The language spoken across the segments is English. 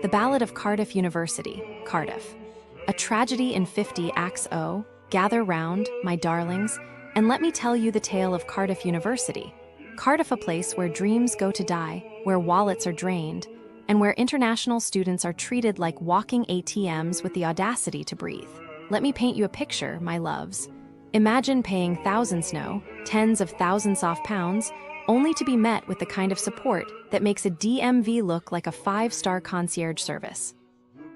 The Ballad of Cardiff University, Cardiff. A tragedy in 50 acts. Oh, gather round, my darlings, and let me tell you the tale of Cardiff University. Cardiff, a place where dreams go to die, where wallets are drained, and where international students are treated like walking ATMs with the audacity to breathe. Let me paint you a picture, my loves. Imagine paying thousands, no, tens of thousands of pounds, only to be met with the kind of support that makes a DMV look like a 5-star concierge service.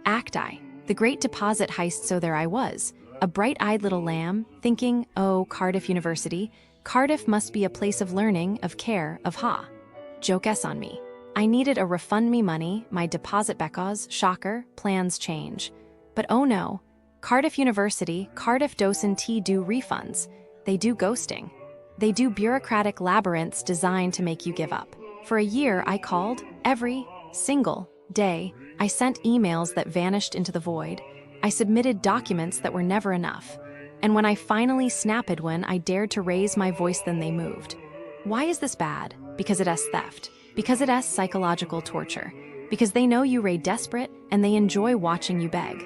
Act I, the great deposit heist. So there I was, a bright-eyed little lamb, thinking, oh, Cardiff University, Cardiff must be a place of learning, of care, of joke s on me. I needed a refund me money, my deposit because, shocker, plans change. But oh no, Cardiff University, Cardiff docent do refunds. They do ghosting. They do bureaucratic labyrinths designed to make you give up. For a year, I called, every single day. I sent emails that vanished into the void. I submitted documents that were never enough. And when I finally snapped one, I dared to raise my voice, then they moved. Why is this bad? Because it is theft. Because it is psychological torture. Because they know you are desperate and they enjoy watching you beg.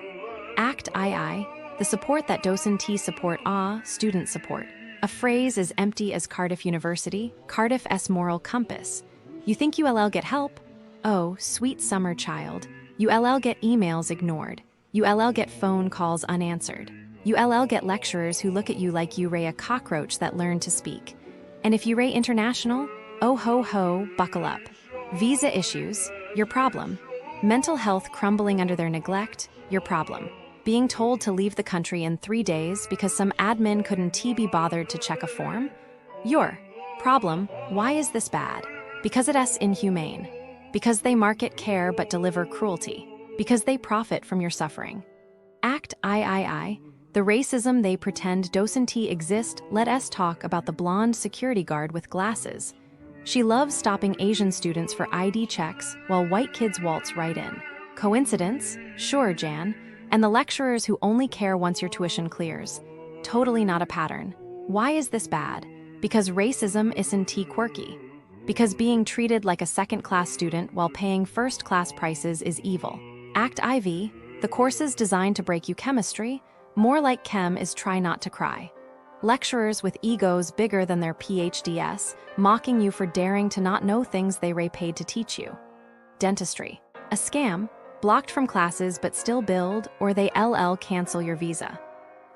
Act I, the support that docent support student support. A phrase as empty as Cardiff University, Cardiff's moral compass. You think ULL get help? Oh, sweet summer child. ULL get emails ignored. ULL get phone calls unanswered. ULL get lecturers who look at you like you a cockroach that learned to speak. And if you international, oh ho ho, buckle up. Visa issues, your problem. Mental health crumbling under their neglect, your problem. Being told to leave the country in 3 days because some admin couldn't be bothered to check a form? Your problem. Why is this bad? Because it is inhumane. Because they market care but deliver cruelty. Because they profit from your suffering. Act I. The racism they pretend docent exist. Let us talk about the blonde security guard with glasses. She loves stopping Asian students for ID checks while white kids waltz right in. Coincidence? Sure, Jan. And the lecturers who only care once your tuition clears. Totally not a pattern. Why is this bad? Because racism isn't quirky. Because being treated like a second-class student while paying first-class prices is evil. Act IV, the courses designed to break you chemistry, more like chem is try not to cry. Lecturers with egos bigger than their PhDs, mocking you for daring to not know things they paid to teach you. Dentistry, a scam, blocked from classes but still billed, or they cancel your visa.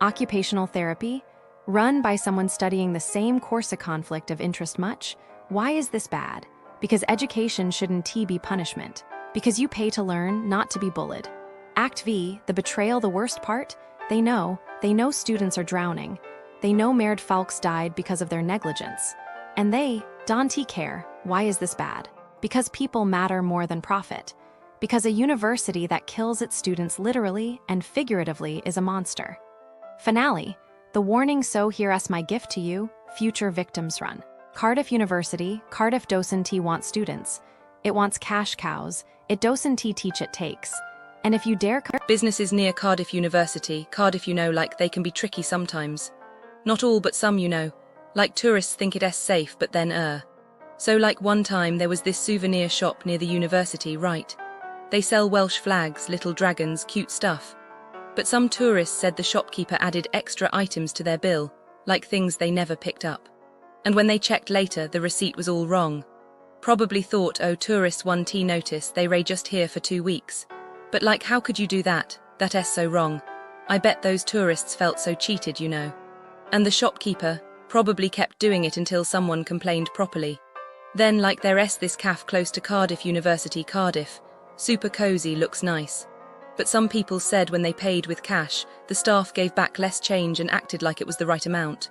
Occupational therapy, run by someone studying the same course. A conflict of interest much. Why is this bad? Because education shouldn't be punishment. Because you pay to learn, not to be bullied. Act V, the betrayal. The worst part? They know students are drowning. They know Maird Falks died because of their negligence. And they don't care. Why is this bad? Because people matter more than profit. Because a university that kills its students literally and figuratively is a monster. Finale, the warning. So here's my gift to you, future victims. Run. Cardiff University, Cardiff docent wants students. It wants cash cows. It docent teach it takes. And if you dare... Businesses near Cardiff University, Cardiff like they can be tricky sometimes. Not all but some like tourists think it's safe but then So like one time there was this souvenir shop near the university, right? They sell Welsh flags, little dragons, cute stuff. But some tourists said the shopkeeper added extra items to their bill, like things they never picked up. And when they checked later, the receipt was all wrong. Probably thought, oh, tourists 1T notice, they just here for 2 weeks. But like, how could you do that? That's so wrong. I bet those tourists felt so cheated, And the shopkeeper probably kept doing it until someone complained properly. Then like there's this cafe close to Cardiff University, Cardiff. Super cozy, looks nice. But some people said when they paid with cash, the staff gave back less change and acted like it was the right amount.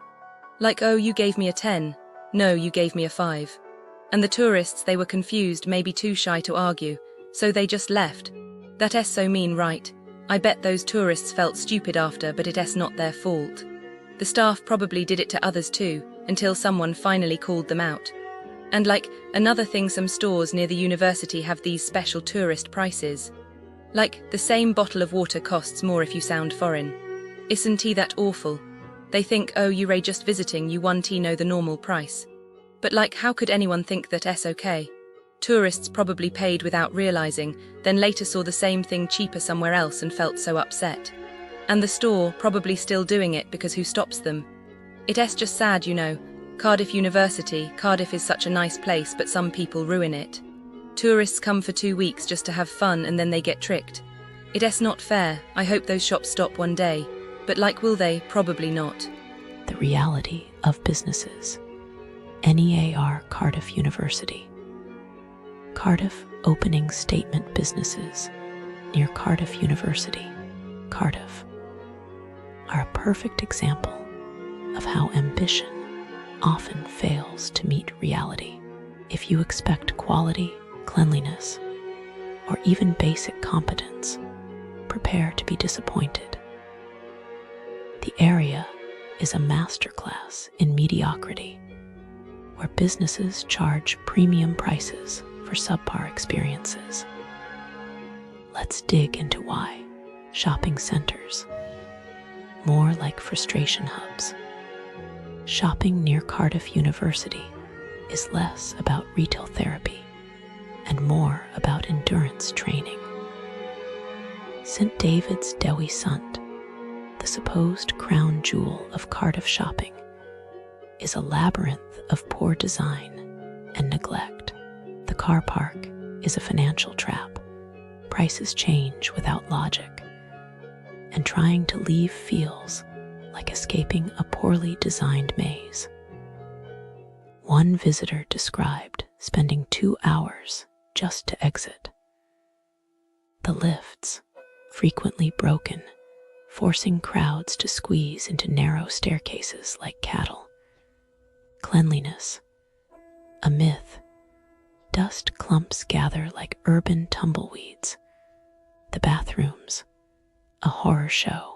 Like, oh, you gave me a 10. No, you gave me a 5. And the tourists, they were confused, maybe too shy to argue, so they just left. That's so mean, right? I bet those tourists felt stupid after, but it's not their fault. The staff probably did it to others too, until someone finally called them out. And like, another thing, some stores near the university have these special tourist prices. Like, the same bottle of water costs more if you sound foreign. Isn't that awful? They think, oh, you just visiting, you 1T know the normal price. But how could anyone think that it's okay? Tourists probably paid without realizing, then later saw the same thing cheaper somewhere else and felt so upset. And the store probably still doing it because who stops them? It's just sad, Cardiff University, Cardiff is such a nice place, but some people ruin it. Tourists come for 2 weeks just to have fun and then they get tricked. It's not fair. I hope those shops stop one day. But will they? Probably not. The reality of businesses. NEAR Cardiff University. Cardiff Opening Statement Businesses near Cardiff University, Cardiff, are a perfect example of how ambition often fails to meet reality. If you expect quality, cleanliness, or even basic competence, prepare to be disappointed. The area is a masterclass in mediocrity, where businesses charge premium prices for subpar experiences. Let's dig into why shopping centers, more like frustration hubs. Shopping near Cardiff University is less about retail therapy and more about endurance training. St Davids Dewi Sant, the supposed crown jewel of Cardiff shopping, is a labyrinth of poor design and neglect. The car park is a financial trap. Prices change without logic, and trying to leave feels like escaping a poorly designed maze. One visitor described spending 2 hours just to exit. The lifts, frequently broken, forcing crowds to squeeze into narrow staircases like cattle. Cleanliness, a myth. Dust clumps gather like urban tumbleweeds. The bathrooms, a horror show.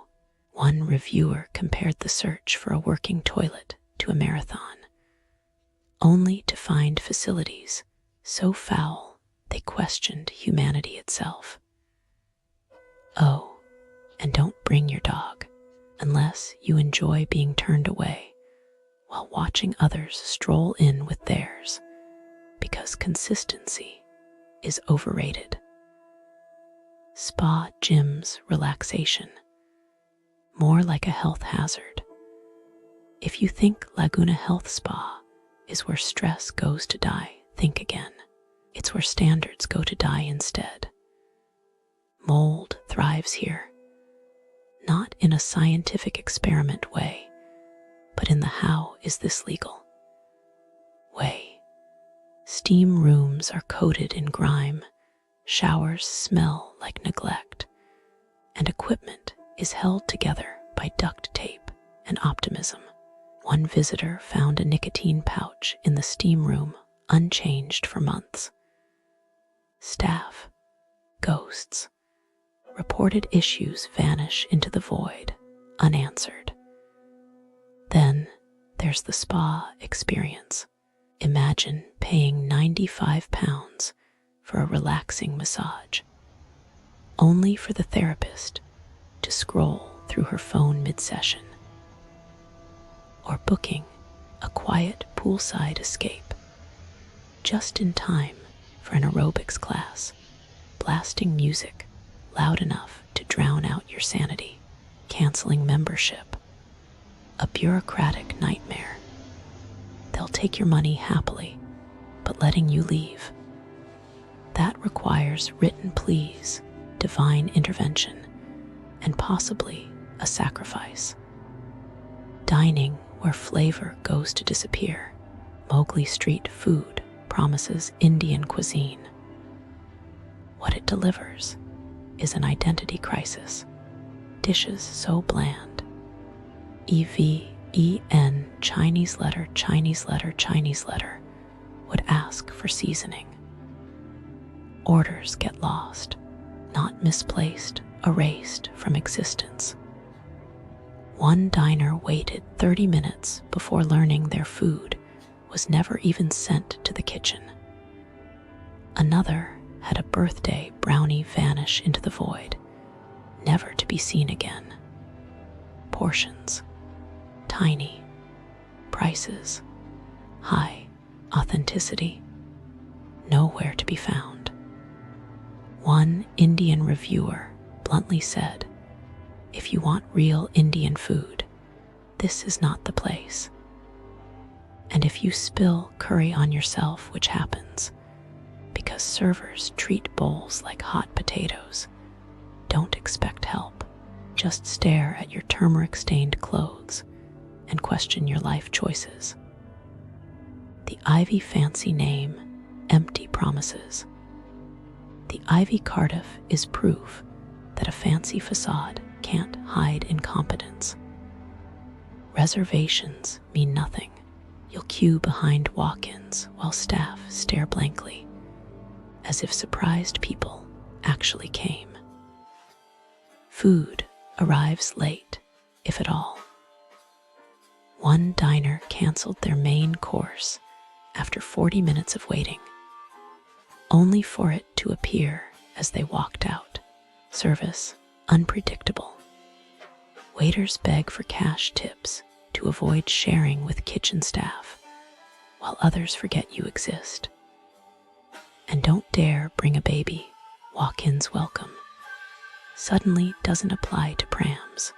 One reviewer compared the search for a working toilet to a marathon, only to find facilities so foul they questioned humanity itself. Oh, and don't bring your dog unless you enjoy being turned away while watching others stroll in with theirs, because consistency is overrated. Spa gyms relaxation, more like a health hazard. If you think Laguna Health Spa is where stress goes to die, think again. It's where standards go to die instead. Mold thrives here, not in a scientific experiment way, but in the how is this legal way. Steam rooms are coated in grime, showers smell like neglect, and equipment is held together by duct tape and optimism. One visitor found a nicotine pouch in the steam room unchanged for months. Staff, ghosts, reported issues vanish into the void, unanswered. Then there's the spa experience. Imagine paying £95 for a relaxing massage, only for the therapist to scroll through her phone mid-session, or booking a quiet poolside escape just in time for an aerobics class, blasting music loud enough to drown out your sanity, canceling membership, a bureaucratic nightmare. They'll take your money happily, but letting you leave. That requires written pleas, divine intervention, and possibly a sacrifice. Dining where flavor goes to disappear. Mowgli Street Food promises Indian cuisine. What it delivers is an identity crisis. Dishes so bland. EVEN Chinese letter would ask for seasoning. Orders get lost, not misplaced, erased from existence. One diner waited 30 minutes before learning their food was never even sent to the kitchen. Another had a birthday brownie vanish into the void, never to be seen again. Portions tiny, prices high. Authenticity, nowhere to be found. One Indian reviewer bluntly said, "If you want real Indian food, this is not the place." And if you spill curry on yourself, which happens, because servers treat bowls like hot potatoes, don't expect help. Just stare at your turmeric-stained clothes and question your life choices. The Ivy fancy name, empty promises. The Ivy Cardiff is proof that a fancy facade can't hide incompetence. Reservations mean nothing. You'll queue behind walk-ins while staff stare blankly, as if surprised people actually came. Food arrives late, if at all. One diner canceled their main course after 40 minutes of waiting, only for it to appear as they walked out. Service unpredictable. Waiters beg for cash tips to avoid sharing with kitchen staff, while others forget you exist. And don't dare bring a baby, walk-ins welcome, suddenly doesn't apply to prams.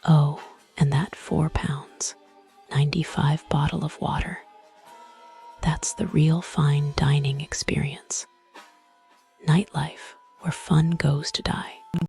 Oh, and that £4, 95 bottle of water. That's the real fine dining experience. Nightlife where fun goes to die.